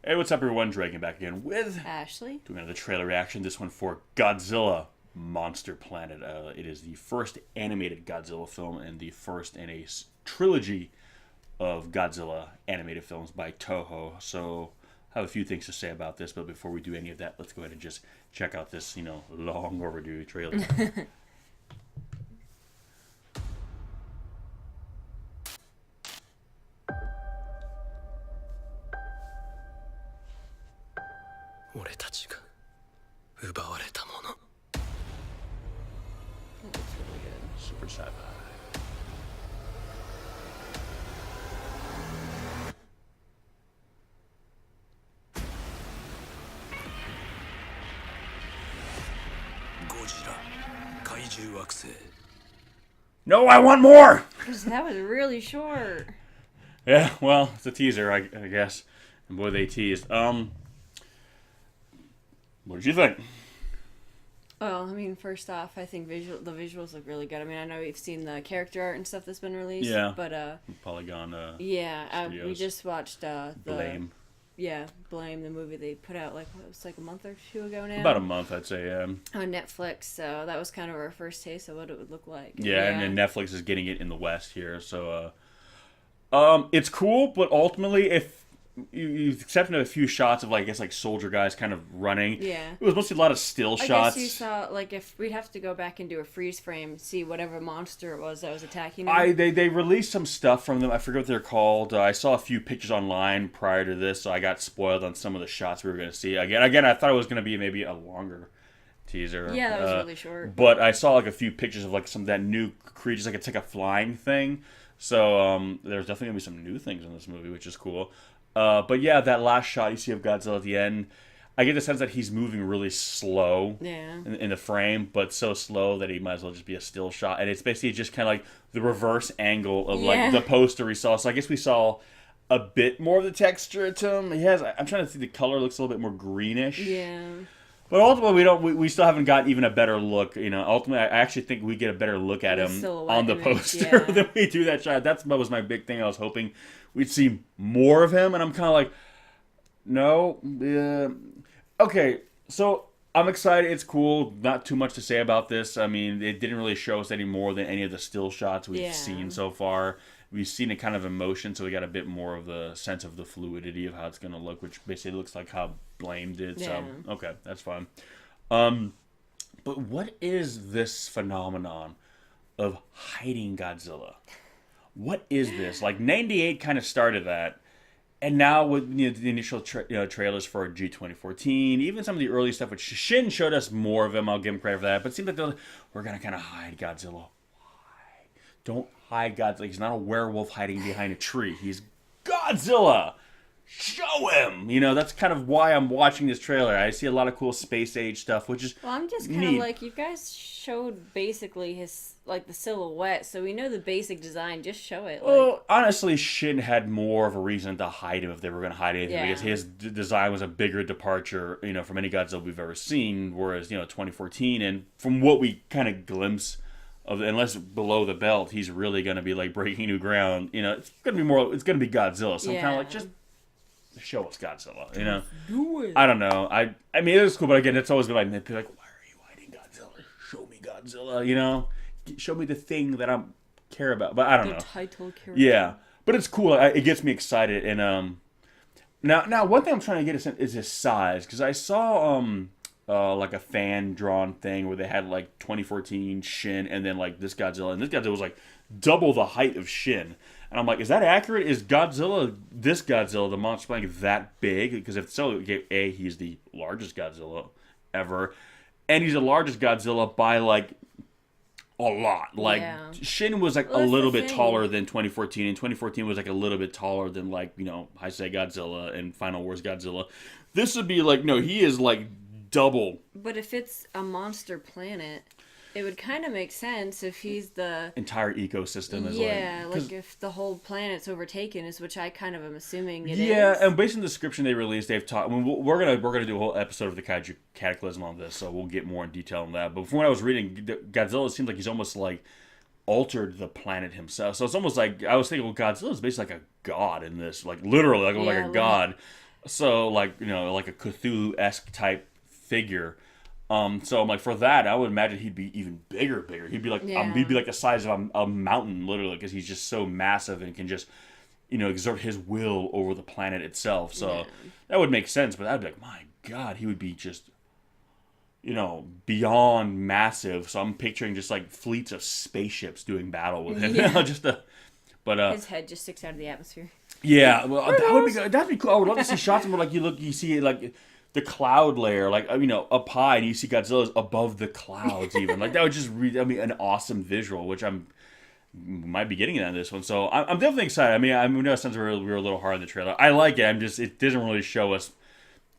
Hey, what's up, everyone? Dragon back again with Ashley. doing another trailer reaction. This one for Godzilla Monster Planet. It is the first animated Godzilla film and the first in a trilogy of Godzilla animated films by Toho. So I have a few things to say about this, but before we do any of that, let's go ahead and just check out this, long overdue trailer. 俺たちが奪われたもの That looks really good. Super sci-fi. Godzilla 怪獣惑星 No, I want more! That was really short. Yeah, well, it's a teaser, I guess. And boy, they teased. What did you think? Well, I mean, first off, I think the visuals look really good. I mean, I know we've seen the character art and stuff that's been released. Yeah. But Polygon. yeah, we Studios. just watched Blame. Yeah, Blame, the movie they put out it was like a month or two ago now. About a month, I'd say. On Netflix, so that was kind of our first taste of what it would look like. Yeah, and then Netflix is getting it in the West here, so it's cool, but ultimately, if you've accepted a few shots of like soldier guys kind of running. Yeah. It was mostly a lot of still shots. I guess you saw if we'd have to go back and do a freeze frame, see whatever monster it was that was attacking them. They released some stuff from them. I forget what they're called. I saw a few pictures online prior to this, so I got spoiled on some of the shots we were going to see. Again, I thought it was going to be maybe a longer teaser. Yeah, that was really short. But I saw a few pictures of some of that new creatures, it's like a flying thing. So there's definitely going to be some new things in this movie, which is cool. But yeah, that last shot you see of Godzilla at the end, I get the sense that he's moving really slow in the frame, but so slow that he might as well just be a still shot. And it's basically just kind of like the reverse angle of the poster we saw. So I guess we saw a bit more of the texture to him. I'm trying to see, the color looks a little bit more greenish. Yeah. But ultimately, we still haven't got even a better look. Ultimately, I actually think we get a better look at him on the poster than we do that shot. That was my big thing. I was hoping we'd see more of him, and I'm kind of like, no. Okay, so I'm excited. It's cool. Not too much to say about this. I mean, it didn't really show us any more than any of the still shots we've seen so far. We've seen it kind of in motion, so we got a bit more of the sense of the fluidity of how it's going to look, which basically looks like how Blame did. So, okay, that's fine. But what is this phenomenon of hiding Godzilla? What is this? 98 kind of started that. And now with the initial trailers for G2014, even some of the early stuff, which Shin showed us more of him, I'll give him credit for that. But it seems like we're going to kind of hide Godzilla. Don't hide Godzilla. He's not a werewolf hiding behind a tree. He's Godzilla. Show him. That's kind of why I'm watching this trailer. I see a lot of cool space age stuff, which is well, I'm just kind of like, you guys showed basically his the silhouette, so we know the basic design. Just show it. Well, honestly, Shin had more of a reason to hide him if they were going to hide anything, because his design was a bigger departure, from any Godzilla we've ever seen. Whereas 2014, and from what we kind of glimpse of, unless below the belt, he's really going to be breaking new ground. It's going to be more. It's going to be Godzilla. So I'm kind of like, just show us Godzilla. Do it. I don't know. I mean, it was cool, but again, it's always been like, why are you hiding Godzilla? Show me Godzilla. Show me the thing that I care about. But I don't know. The title character. Yeah, but it's cool. It gets me excited. And now one thing I'm trying to get a sense is his size, because I saw a fan drawn thing where they had 2014 Shin and then this Godzilla, and this Godzilla was double the height of Shin, and I'm like, is that accurate? Is this Godzilla, the monster planet, that big? Because if so, he's the largest Godzilla ever, and he's the largest Godzilla by a lot. Shin was a little bit taller than 2014, and 2014 was a little bit taller than Heisei Godzilla and Final Wars Godzilla. This would be no, he is double. But if it's a monster planet, it would kind of make sense if he's the entire ecosystem is if the whole planet's overtaken, is which I kind of am assuming it is. Yeah, and based on the description they released, they've talked. I mean, we're gonna do a whole episode of the Kaiju Cataclysm on this, so we'll get more in detail on that. But from what I was reading, Godzilla seems like he's almost altered the planet himself. So it's almost I was thinking, well, Godzilla is basically like a god in this, literally like a god. So like like a Cthulhu-esque type figure. So I'm like, for that, I would imagine he'd be even bigger. He'd be like he'd be like the size of a mountain, literally, because he's just so massive and can just exert his will over the planet itself. So that would make sense. But I'd be like, my God, he would be just beyond massive. So I'm picturing just like fleets of spaceships doing battle with him. But his head just sticks out of the atmosphere. Yeah, well, that would be good. That'd be cool. I would love to see shots of where like you see like the cloud layer, like up high, and you see Godzilla's above the clouds. Even like that would just an awesome visual, which might be getting into this one. So I'm definitely excited. I know it sounds we were a little hard in the trailer. I like it. It doesn't really show us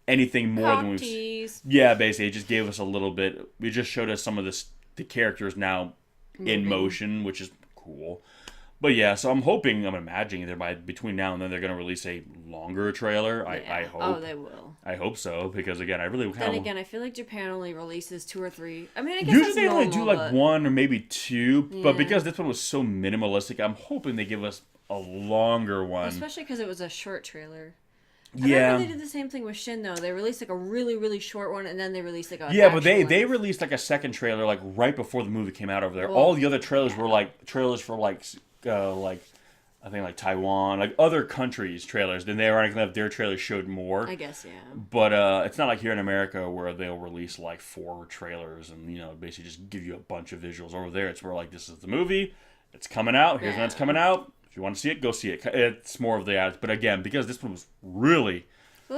anything more than we've. Yeah, basically, it just gave us a little bit. It just showed us some of the characters now in motion, which is cool. But yeah, so I'm imagining that between now and then they're going to release a longer trailer. Yeah. I hope. Oh, they will. I hope so, because again, I really Then again, I feel like Japan only releases 2 or 3. I mean, I guess usually they normal, only do like 1 or maybe 2, but because this one was so minimalistic, I'm hoping they give us a longer one. Especially because it was a short trailer. I Yeah. remember they did the same thing with Shin, though. They released like a really, really short one, and then they released like a but they released like a second trailer like right before the movie came out over there. Well, all the other trailers were like trailers for like I think like Taiwan, like other countries' trailers. Then they ironically have their trailers showed more. I guess, yeah. But it's not like here in America where they'll release like 4 trailers and basically just give you a bunch of visuals. Over there, it's more like, this is the movie, it's coming out. Here's when it's coming out. If you want to see it, go see it. It's more of the ads. But again, because this one was really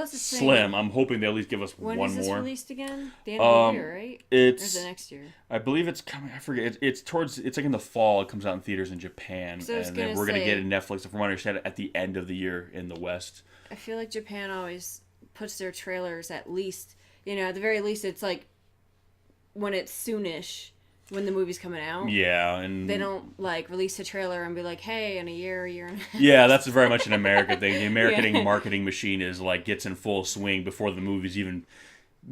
slim, I'm hoping they at least give us one more. When is this released again? The end of the year, right? Or is it next year? I believe it's coming. I forget. It's like in the fall. It comes out in theaters in Japan, and then we're gonna get it Netflix. If I understand it, at the end of the year in the West. I feel like Japan always puts their trailers at least. At the very least, it's like when it's soonish. When the movie's coming out. Yeah, and they don't like release a trailer and be like, "Hey, in a year and a half." Yeah, that's very much an American thing. The American marketing machine is like gets in full swing before the movie's even.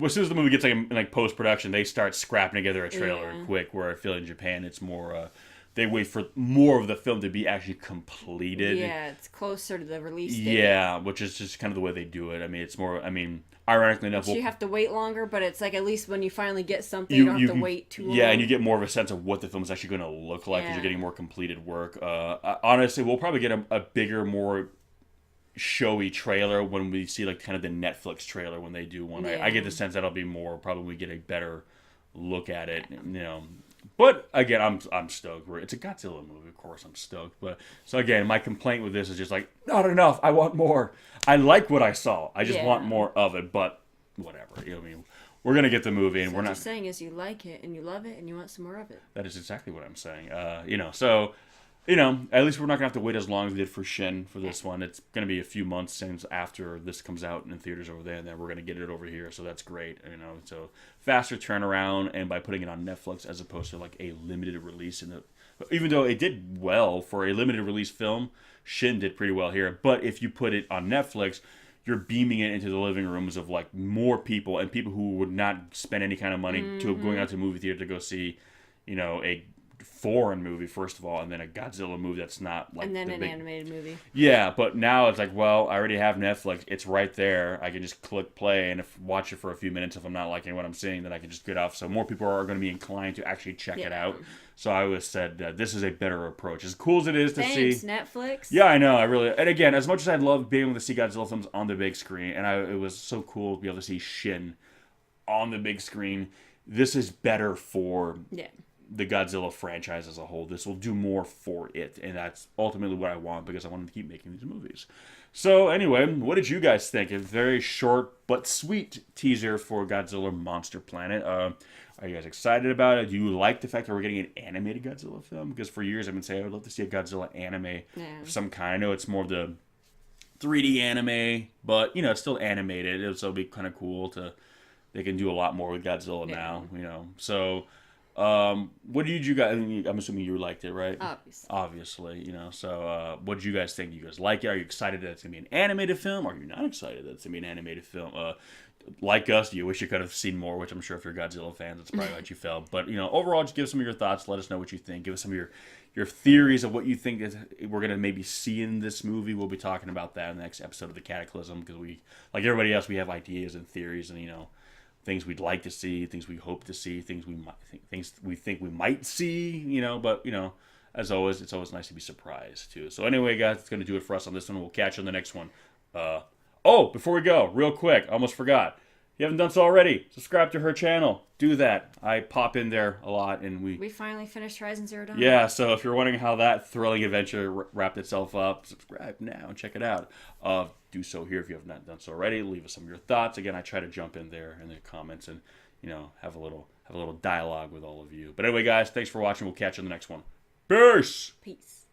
As soon as the movie gets like post production, they start scrapping together a trailer quick. Where I feel in Japan, it's more. They wait for more of the film to be actually completed. Yeah, it's closer to the release date. Yeah, which is just kind of the way they do it. It's more. Ironically enough, you have to wait longer, but it's like at least when you finally get something, you don't have to wait too long. Yeah, and you get more of a sense of what the film is actually going to look like because you're getting more completed work. Honestly, we'll probably get a bigger, more showy trailer when we see like kind of the Netflix trailer when they do one. Yeah. I get the sense that'll be more probably we get a better look at it. But again, I'm stoked. It's a Godzilla movie, of course. I'm stoked. But so again, my complaint with this is just like not enough. I want more. I like what I saw. I just want more of it. But whatever. We're gonna get the movie, and so we're not. What you're saying is you like it and you love it and you want some more of it. That is exactly what I'm saying. So. At least we're not going to have to wait as long as we did for Shin for this one. It's going to be a few months since after this comes out in theaters over there, and then we're going to get it over here. So that's great. So faster turnaround, and by putting it on Netflix as opposed to like a limited release. Even though it did well for a limited release film, Shin did pretty well here. But if you put it on Netflix, you're beaming it into the living rooms of like more people and people who would not spend any kind of money to going out to a movie theater to go see, a foreign movie first of all, and then a Godzilla movie that's not like and then an animated movie. Yeah, but now it's like, well, I already have Netflix. It's right there. I can just click play and watch it for a few minutes. If I'm not liking what I'm seeing, then I can just get off. So more people are going to be inclined to actually check it out. So I always said this is a better approach. As cool as it is to see. Netflix. Yeah, I know. And again, as much as I love being able to see Godzilla films on the big screen, and it was so cool to be able to see Shin on the big screen, this is better for the Godzilla franchise as a whole. This will do more for it, and that's ultimately what I want because I want them to keep making these movies. So anyway, what did you guys think? A very short but sweet teaser for Godzilla Monster Planet. Are you guys excited about it? Do you like the fact that we're getting an animated Godzilla film? Because for years I've been saying I would love to see a Godzilla anime of some kind. I know it's more of the 3D anime, but it's still animated. So it'll be kind of cool they can do a lot more with Godzilla now, So what did you guys? I'm assuming you liked it, right? Obviously, So, what did you guys think? You guys like it? Are you excited that it's gonna be an animated film? Are you not excited that it's gonna be an animated film? like us, you wish you could have seen more, which I'm sure if you're Godzilla fans, that's probably what you felt. But, overall, just give us some of your thoughts. Let us know what you think. Give us some of your theories of what you think is we're going to maybe see in this movie. We'll be talking about that in the next episode of The Cataclysm, because we, like everybody else, we have ideas and theories and, things we'd like to see, things we hope to see, things we think we might see, but, as always, it's always nice to be surprised, too. So anyway, guys, it's going to do it for us on this one. We'll catch you on the next one. Before we go, real quick, I almost forgot. If you haven't done so already, subscribe to her channel. Do that. I pop in there a lot, and we finally finished Horizon Zero Dawn. Yeah, so if you're wondering how that thrilling adventure wrapped itself up, subscribe now and check it out. Do so here if you have not done so already. Leave us some of your thoughts. Again, I try to jump in there in the comments and have a little dialogue with all of you. But anyway, guys, thanks for watching. We'll catch you in the next one. Peace. Peace.